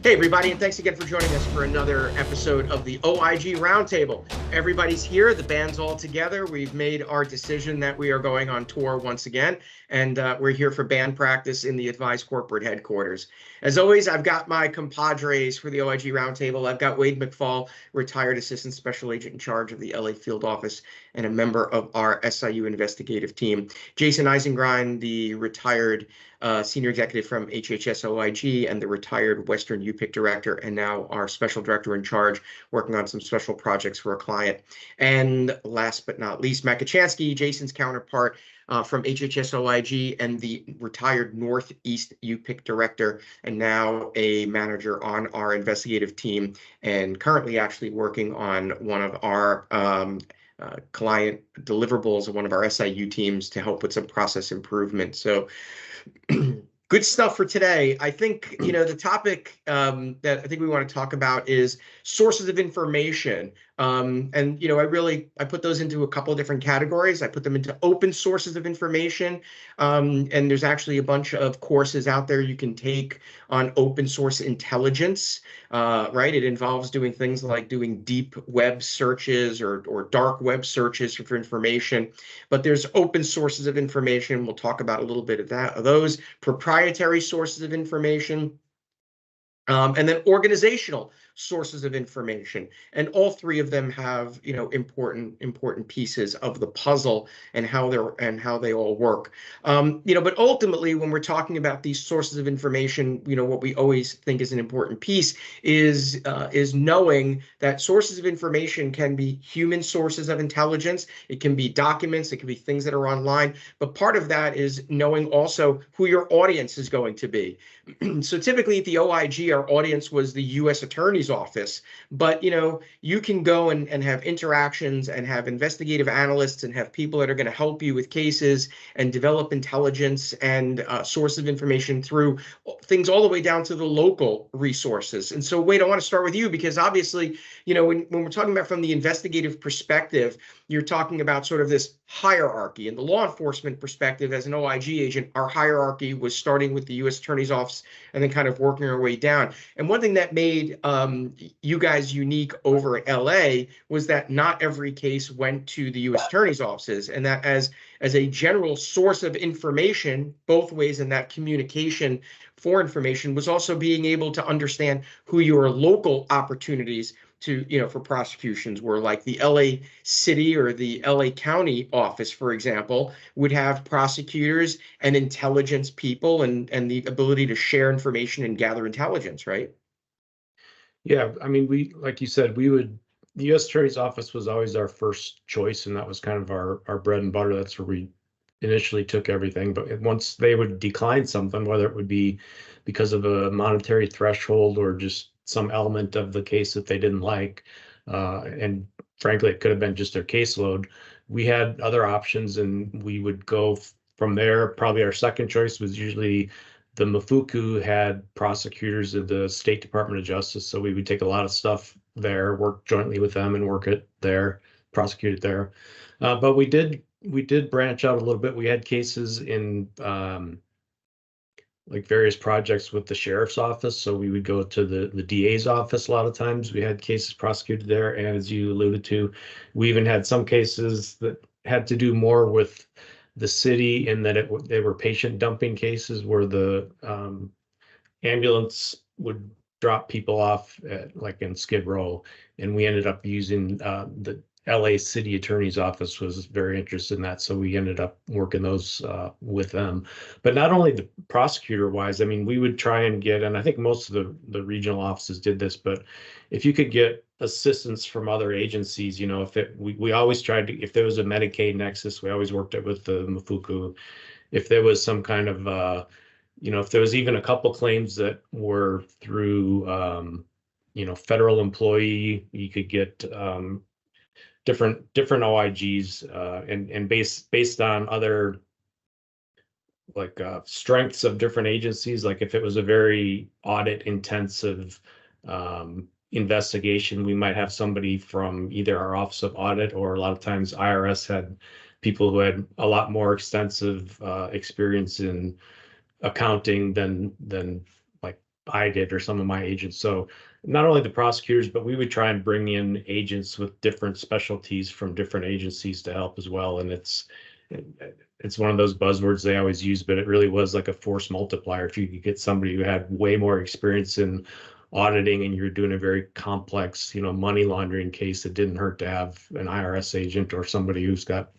Hey, everybody, and thanks again for joining us for another episode of the OIG Roundtable. Everybody's here. The band's all together. We've made our decision that we are going on tour once again, and we're here for band practice in the Advise corporate headquarters. As always, I've got my compadres for the OIG Roundtable. I've got Wade McFall, retired assistant special agent in charge of the LA field office and a member of our SIU investigative team. Jaysen Eisengrind, the retired senior executive from HHS OIG and the retired Western UPIC director, and now our special director in charge, working on some special projects for a client. And last but not least, Matt Kachansky, Jason's counterpart from HHS OIG and the retired Northeast UPIC director, and now a manager on our investigative team, and currently actually working on one of our client deliverables of one of our SIU teams to help with some process improvement. So good stuff for today. I think, the topic that I think we want to talk about is sources of information. I put those into a couple of different categories. I put them into open sources of information. And there's actually a bunch of courses out there you can take on open source intelligence, right? It involves doing things like doing deep web searches or dark web searches for information. But there's open sources of information. We'll talk about a little bit of those proprietary sources of information. And then organizational sources of information, and all three of them have important pieces of the puzzle and how they all work. But ultimately, when we're talking about these sources of information, what we always think is an important piece is knowing that sources of information can be human sources of intelligence. It can be documents. It can be things that are online. But part of that is knowing also who your audience is going to be. So typically at the OIG, our audience was the U.S. Attorney's Office, but you can go and have interactions and have investigative analysts and have people that are going to help you with cases and develop intelligence and source of information through things all the way down to the local resources. And so, Wade, I want to start with you because obviously, when we're talking about from the investigative perspective, you're talking about sort of this hierarchy. In the law enforcement perspective, as an OIG agent, our hierarchy was starting with the U.S. Attorney's Office and then kind of working our way down. And one thing that made you guys unique over LA was that not every case went to the U.S. Attorney's offices, and that as a general source of information, both ways in that communication for information, was also being able to understand who your local opportunities for prosecutions were. Like the LA City or the LA County office, for example, would have prosecutors and intelligence people and the ability to share information and gather intelligence, right? Yeah, I mean, like you said, the U.S. Attorney's Office was always our first choice, and that was kind of our bread and butter. That's where we initially took everything. But once they would decline something, whether it would be because of a monetary threshold or just some element of the case that they didn't like, and frankly, it could have been just their caseload, we had other options, and we would go from there. Probably our second choice was usually the Mafuku had prosecutors of the State Department of Justice, so we would take a lot of stuff there, work jointly with them, and work it there, prosecute it there. But we did branch out a little bit. We had cases in like various projects with the sheriff's office, so we would go to the DA's office a lot of times. We had cases prosecuted there, and as you alluded to, we even had some cases that had to do more with the city in that they were patient dumping cases where the ambulance would drop people off like in Skid Row, and we ended up using the LA City Attorney's Office was very interested in that, so we ended up working those with them. But not only the prosecutor wise, I mean, we would try and get, and I think most of the regional offices did this, but if you could get assistance from other agencies, we always tried to, if there was a Medicaid nexus, we always worked it with the Mafuku. If there was some kind of if there was even a couple claims that were through federal employee, you could get different OIGs and based on other like strengths of different agencies. Like if it was a very audit intensive investigation, we might have somebody from either our Office of Audit, or a lot of times IRS had people who had a lot more extensive experience in accounting than like I did or some of my agents. So not only the prosecutors, but we would try and bring in agents with different specialties from different agencies to help as well. And it's one of those buzzwords they always use, but it really was like a force multiplier. If you could get somebody who had way more experience in auditing and you're doing a very complex, money laundering case, it didn't hurt to have an IRS agent or somebody who's got,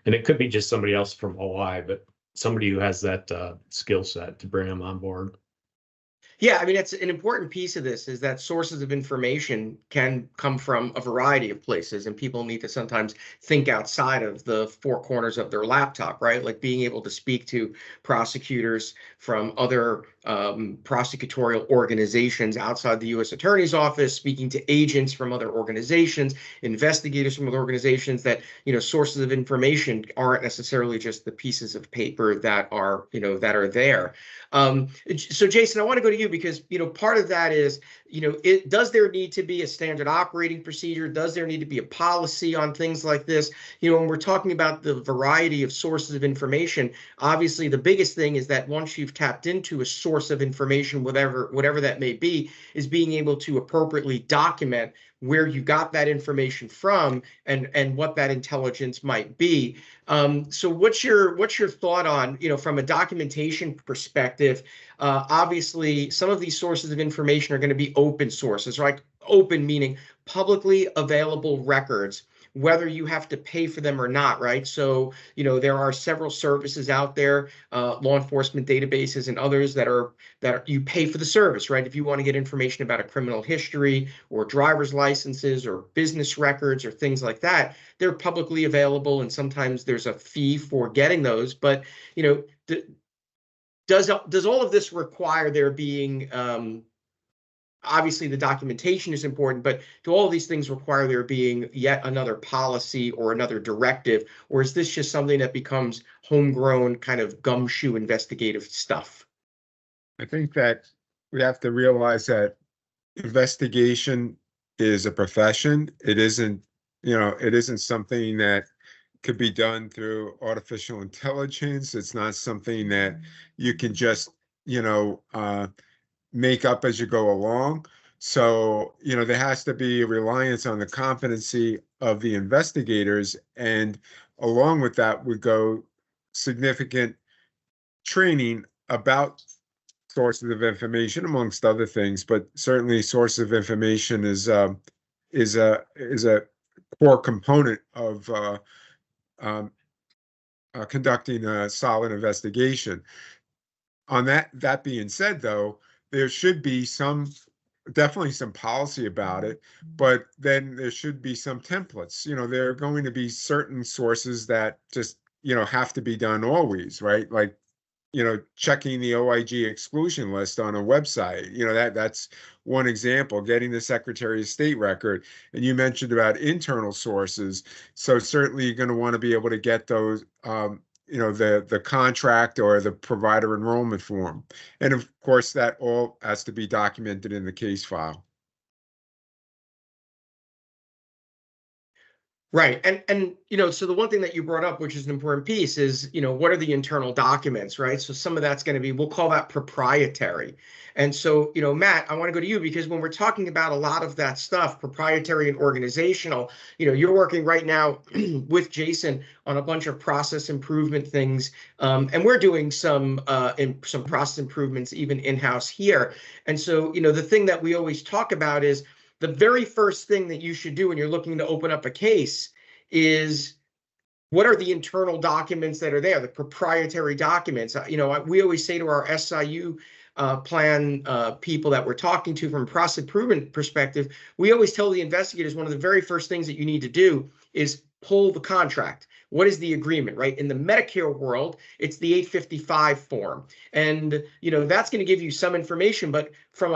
and it could be just somebody else from OI, but somebody who has that skill set to bring them on board. Yeah, I mean, it's an important piece of this is that sources of information can come from a variety of places, and people need to sometimes think outside of the four corners of their laptop, right? Like being able to speak to prosecutors from other prosecutorial organizations outside the U.S. Attorney's Office, speaking to agents from other organizations, investigators from other organizations, that, sources of information aren't necessarily just the pieces of paper that are, that are there. So Jaysen, I want to go to you because, part of that is, does there need to be a standard operating procedure? Does there need to be a policy on things like this? When we're talking about the variety of sources of information, obviously the biggest thing is that once you've tapped into a source of information, whatever that may be, is being able to appropriately document where you got that information from and what that intelligence might be. So what's your thought on, from a documentation perspective? Obviously, some of these sources of information are going to be open sources, right? Open meaning publicly available records, whether you have to pay for them or not, right? So, there are several services out there, law enforcement databases and others that you pay for the service, right? If you want to get information about a criminal history or driver's licenses or business records or things like that, they're publicly available, and sometimes there's a fee for getting those. But, does all of this require there being obviously the documentation is important, but do all of these things require there being yet another policy or another directive, or is this just something that becomes homegrown kind of gumshoe investigative stuff? I think that we have to realize that investigation is a profession. It isn't something that could be done through artificial intelligence. It's not something that you can just, make up as you go along. So, there has to be a reliance on the competency of the investigators. And along with that would go significant training about sources of information, amongst other things. But certainly sources of information is a core component of conducting a solid investigation. On that being said, though, there should be definitely some policy about it, but then there should be some templates. There are going to be certain sources that just, have to be done always, right? Like, checking the OIG exclusion list on a website, that's one example, getting the Secretary of State record. And you mentioned about internal sources. So certainly you're going to want to be able to get those, the contract or the provider enrollment form. And of course, that all has to be documented in the case file. Right. And so the one thing that you brought up, which is an important piece, is, what are the internal documents, right? So some of that's going to be, we'll call that proprietary. And so, Matt, I want to go to you because when we're talking about a lot of that stuff, proprietary and organizational, you're working right now with Jaysen on a bunch of process improvement things. And we're doing some process improvements even in-house here. And so, the thing that we always talk about is, the very first thing that you should do when you're looking to open up a case is, what are the internal documents that are there, the proprietary documents? We always say to our SIU plan people that we're talking to from a process improvement perspective, we always tell the investigators one of the very first things that you need to do is pull the contract. What is the agreement, right? In the Medicare world, it's the 855 form. And, that's going to give you some information, but from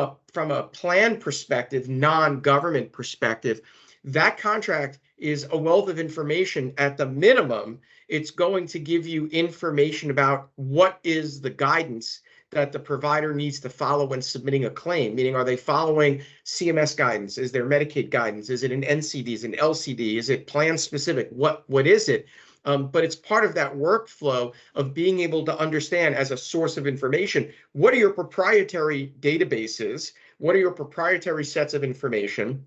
a plan perspective, non-government perspective, that contract is a wealth of information. At the minimum, it's going to give you information about what is the guidance that the provider needs to follow when submitting a claim, meaning, are they following CMS guidance? Is there Medicaid guidance? Is it an NCD? Is it an LCD? Is it plan specific? What is it? But it's part of that workflow of being able to understand as a source of information, what are your proprietary databases? What are your proprietary sets of information?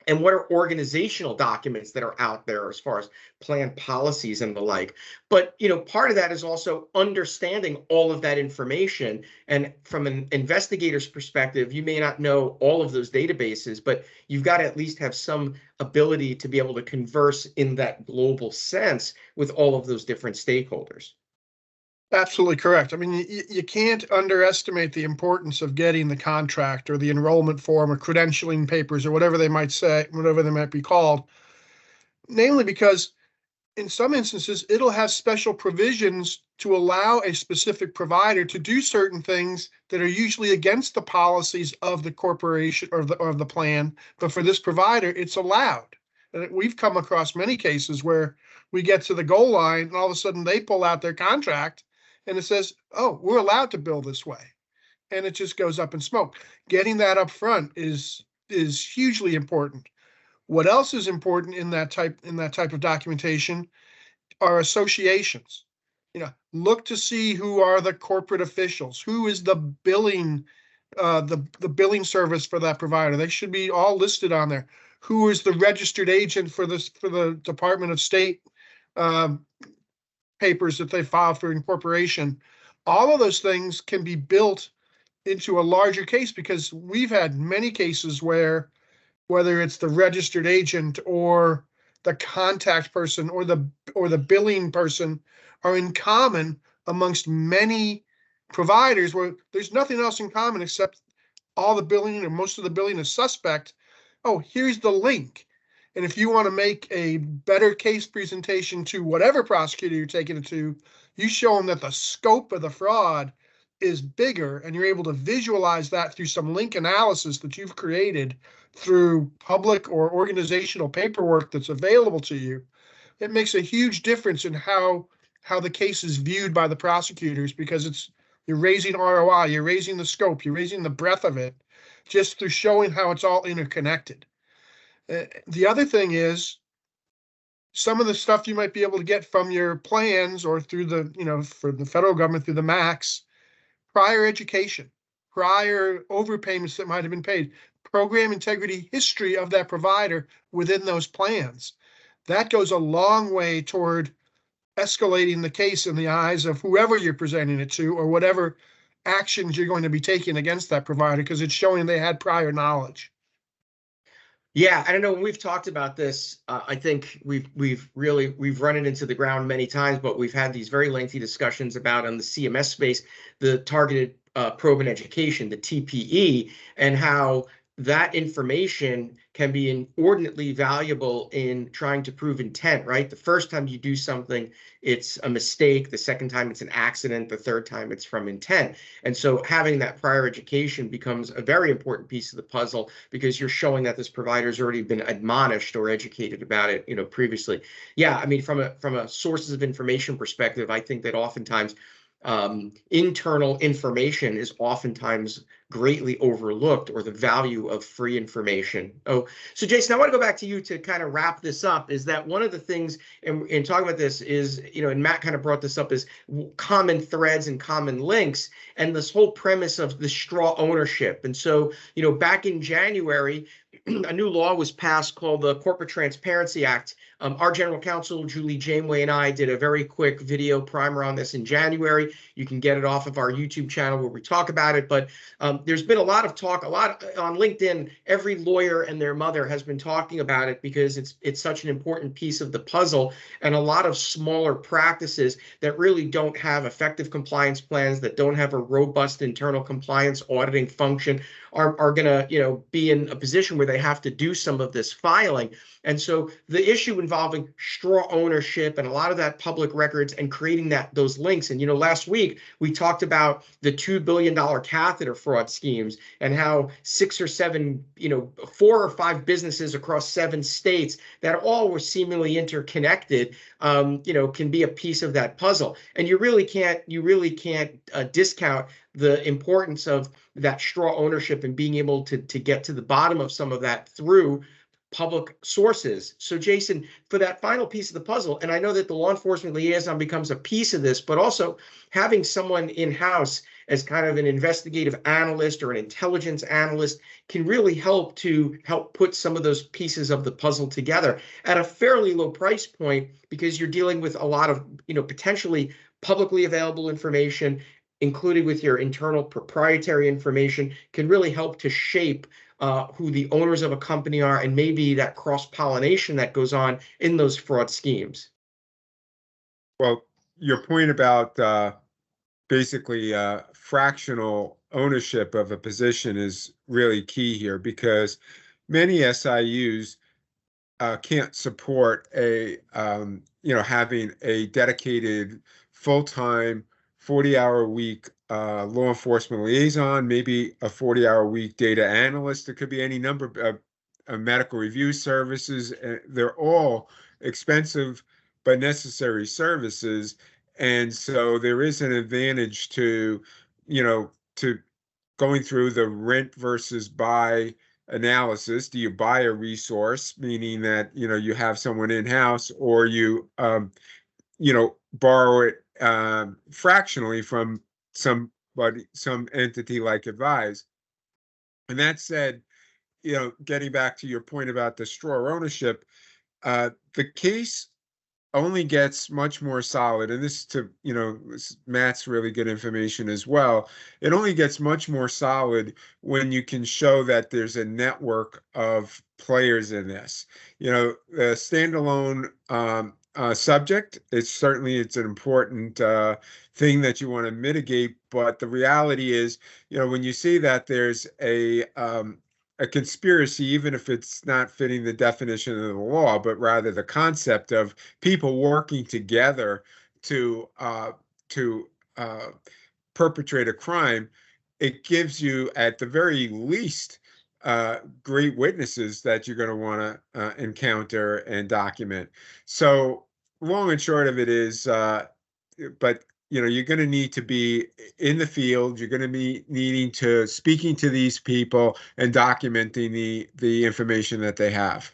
And what are organizational documents that are out there as far as plan policies and the like? But, part of that is also understanding all of that information. And from an investigator's perspective, you may not know all of those databases, but you've got to at least have some ability to be able to converse in that global sense with all of those different stakeholders. Absolutely correct. I mean, you can't underestimate the importance of getting the contract or the enrollment form or credentialing papers or whatever they might say, whatever they might be called. Namely because in some instances, it'll have special provisions to allow a specific provider to do certain things that are usually against the policies of the corporation or the plan. But for this provider, it's allowed. And we've come across many cases where we get to the goal line and all of a sudden they pull out their contract and it says, oh, we're allowed to bill this way. And it just goes up in smoke. Getting that up front is hugely important. What else is important in that type of documentation are associations. Look to see who are the corporate officials, who is the billing, the billing service for that provider. They should be all listed on there. Who is the registered agent for the Department of State papers that they file for incorporation? All of those things can be built into a larger case because we've had many cases where, whether it's the registered agent or the contact person or the billing person, are in common amongst many providers where there's nothing else in common except all the billing or most of the billing is suspect. Oh, here's the link. And if you want to make a better case presentation to whatever prosecutor you're taking it to, you show them that the scope of the fraud is bigger and you're able to visualize that through some link analysis that you've created through public or organizational paperwork that's available to you. It makes a huge difference in how the case is viewed by the prosecutors because you're raising ROI, you're raising the scope, you're raising the breadth of it just through showing how it's all interconnected. The other thing is some of the stuff you might be able to get from your plans or through for the federal government through the MACs, prior education, prior overpayments that might have been paid, program integrity history of that provider within those plans. That goes a long way toward escalating the case in the eyes of whoever you're presenting it to or whatever actions you're going to be taking against that provider because it's showing they had prior knowledge. Yeah, I don't know. When we've talked about this, I think we've run it into the ground many times, but we've had these very lengthy discussions about in the CMS space, the targeted probe and education, the TPE, and how that information can be inordinately valuable in trying to prove intent, right? The first time you do something, it's a mistake. The second time, it's an accident. The third time, it's from intent. And so having that prior education becomes a very important piece of the puzzle because you're showing that this provider's already been admonished or educated about it, previously. Yeah, I mean, from a sources of information perspective, I think that oftentimes internal information is oftentimes greatly overlooked, or the value of free information. Oh, so Jaysen, I want to go back to you to kind of wrap this up. Is that one of the things in talking about this is, and Matt kind of brought this up, is common threads and common links, and this whole premise of the straw ownership. And so, back in January, a new law was passed called the Corporate Transparency Act. Our general counsel, Julie Janeway, and I did a very quick video primer on this in January. You can get it off of our YouTube channel where we talk about it. But there's been a lot of talk, a lot on LinkedIn. Every lawyer and their mother has been talking about it because it's such an important piece of the puzzle. And a lot of smaller practices that really don't have effective compliance plans, that don't have a robust internal compliance auditing function, are going to be in a position where they have to do some of this filing. And so the issue involving straw ownership and a lot of that public records and creating those links. And last week we talked about the $2 billion catheter fraud schemes and how 6 or 7, 4 or 5 businesses across 7 states that all were seemingly interconnected, can be a piece of that puzzle. And you really can't discount the importance of that straw ownership and being able to get to the bottom of some of that through public sources. So Jaysen, for that final piece of the puzzle, and I know that the law enforcement liaison becomes a piece of this, but also having someone in-house as kind of an investigative analyst or an intelligence analyst can really help put some of those pieces of the puzzle together at a fairly low price point, because you're dealing with a lot of, potentially publicly available information, included with your internal proprietary information, can really help to shape who the owners of a company are, and maybe that cross-pollination that goes on in those fraud schemes. Well, your point about basically fractional ownership of a position is really key here, because many SIUs can't support having a dedicated full-time 40-hour-a-week law enforcement liaison, maybe a 40-hour-a-week data analyst. It could be any number of medical review services. They're all expensive but necessary services. And so there is an advantage to going through the rent versus buy analysis. Do you buy a resource, meaning that you have someone in-house, or you borrow it fractionally from some entity like Advise? And that said, getting back to your point about the straw ownership, the case only gets much more solid, and this Matt's really good information as well. It only gets much more solid when you can show that there's a network of players in this. A standalone subject, it's an important thing that you want to mitigate, but the reality is, when you see that there's a conspiracy, even if it's not fitting the definition of the law, but rather the concept of people working together to perpetrate a crime, it gives you, at the very least, great witnesses that you're going to want to encounter and document. So long and short of it is, but you're going to need to be in the field. You're going to be speaking to these people and documenting the information that they have.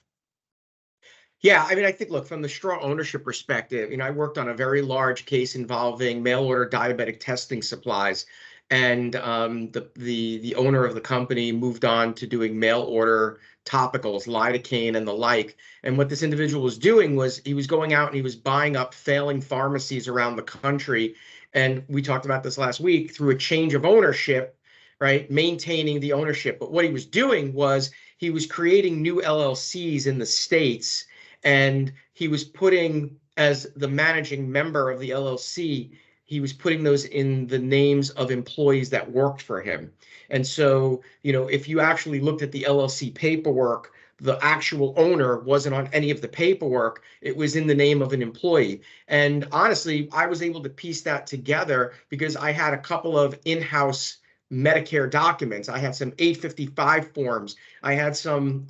Yeah, I mean, I think, look, from the straw ownership perspective, I worked on a very large case involving mail order diabetic testing supplies, and the owner of the company moved on to doing mail order topicals, lidocaine and the like. And what this individual was doing was he was going out and he was buying up failing pharmacies around the country. And we talked about this last week, through a change of ownership, right? Maintaining the ownership. But what he was doing was he was creating new LLCs in the States, and he was putting, as the managing member of the LLC, he was putting those in the names of employees that worked for him. And so, if you actually looked at the LLC paperwork, the actual owner wasn't on any of the paperwork. It was in the name of an employee. And honestly, I was able to piece that together because I had a couple of in-house Medicare documents. I had some 855 forms. I had some,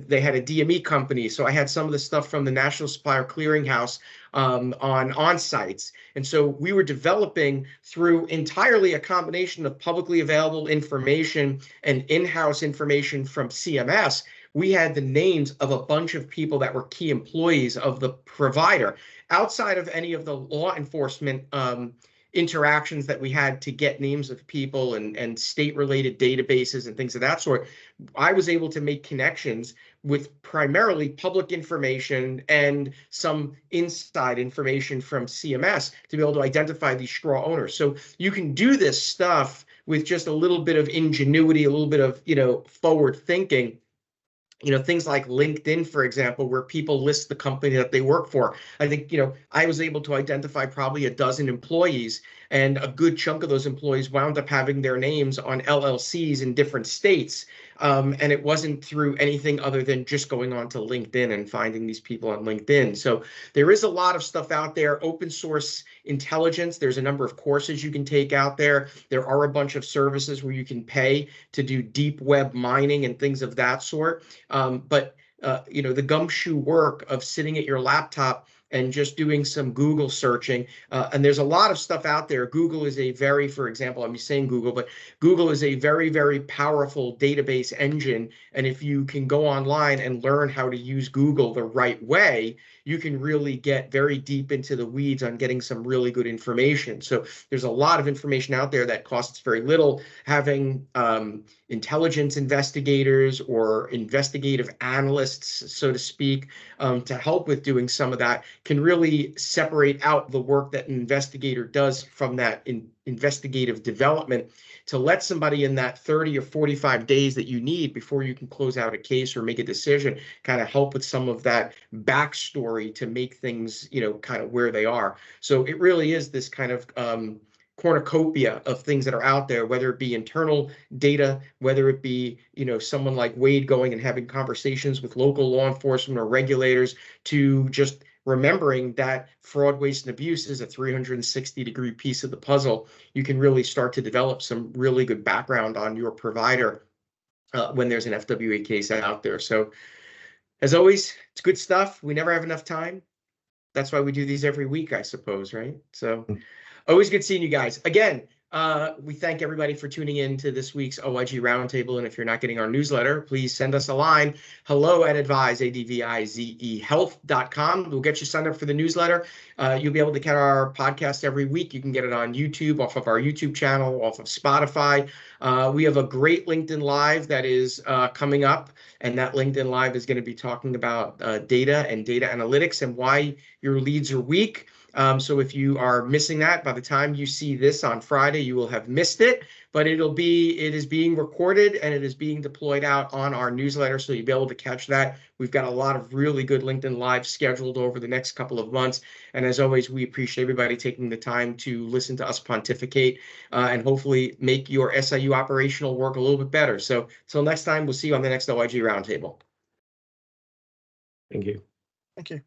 they had a DME company. So I had some of the stuff from the National Supplier Clearinghouse on sites. And so we were developing through entirely a combination of publicly available information and in-house information from CMS. We had the names of a bunch of people that were key employees of the provider, outside of any of the law enforcement interactions that we had to get names of people and state-related databases and things of that sort. I was able to make connections with primarily public information and some inside information from CMS to be able to identify these straw owners. So you can do this stuff with just a little bit of ingenuity, a little bit of, forward thinking. Things like LinkedIn, for example, where people list the company that they work for. I think, I was able to identify probably a dozen employees, and a good chunk of those employees wound up having their names on LLCs in different states. And it wasn't through anything other than just going on to LinkedIn and finding these people on LinkedIn. So there is a lot of stuff out there. Open source intelligence, there's a number of courses you can take out there. There are a bunch of services where you can pay to do deep web mining and things of that sort. But the gumshoe work of sitting at your laptop and just doing some Google searching. And there's a lot of stuff out there. Google is a very, for example, I'm saying Google, but Google is a very, very powerful database engine. And if you can go online and learn how to use Google the right way, you can really get very deep into the weeds on getting some really good information. So there's a lot of information out there that costs very little. Having intelligence investigators or investigative analysts, so to speak, to help with doing some of that can really separate out the work that an investigator does from that investigative development to let somebody in that 30 or 45 days that you need before you can close out a case or make a decision, kind of help with some of that backstory to make things, kind of where they are. So it really is this kind of cornucopia of things that are out there, whether it be internal data, whether it be, someone like Wade going and having conversations with local law enforcement or regulators, to just remembering that fraud, waste, and abuse is a 360-degree piece of the puzzle. You can really start to develop some really good background on your provider when there's an FWA case out there. So as always, it's good stuff. We never have enough time. That's why we do these every week, I suppose, right? So always good seeing you guys. Again, we thank everybody for tuning in to this week's OIG Roundtable. And if you're not getting our newsletter, please send us a line. hello@advize.health.com. We'll get you signed up for the newsletter. You'll be able to get our podcast every week. You can get it on YouTube, off of our YouTube channel, off of Spotify. We have a great LinkedIn Live that is coming up. And that LinkedIn Live is going to be talking about data and data analytics and why your leads are weak. So if you are missing that, by the time you see this on Friday, you will have missed it, but it is being recorded and it is being deployed out on our newsletter. So you'll be able to catch that. We've got a lot of really good LinkedIn Live scheduled over the next couple of months. And as always, we appreciate everybody taking the time to listen to us pontificate and hopefully make your SIU operational work a little bit better. So till next time, we'll see you on the next OIG Roundtable. Thank you. Thank you.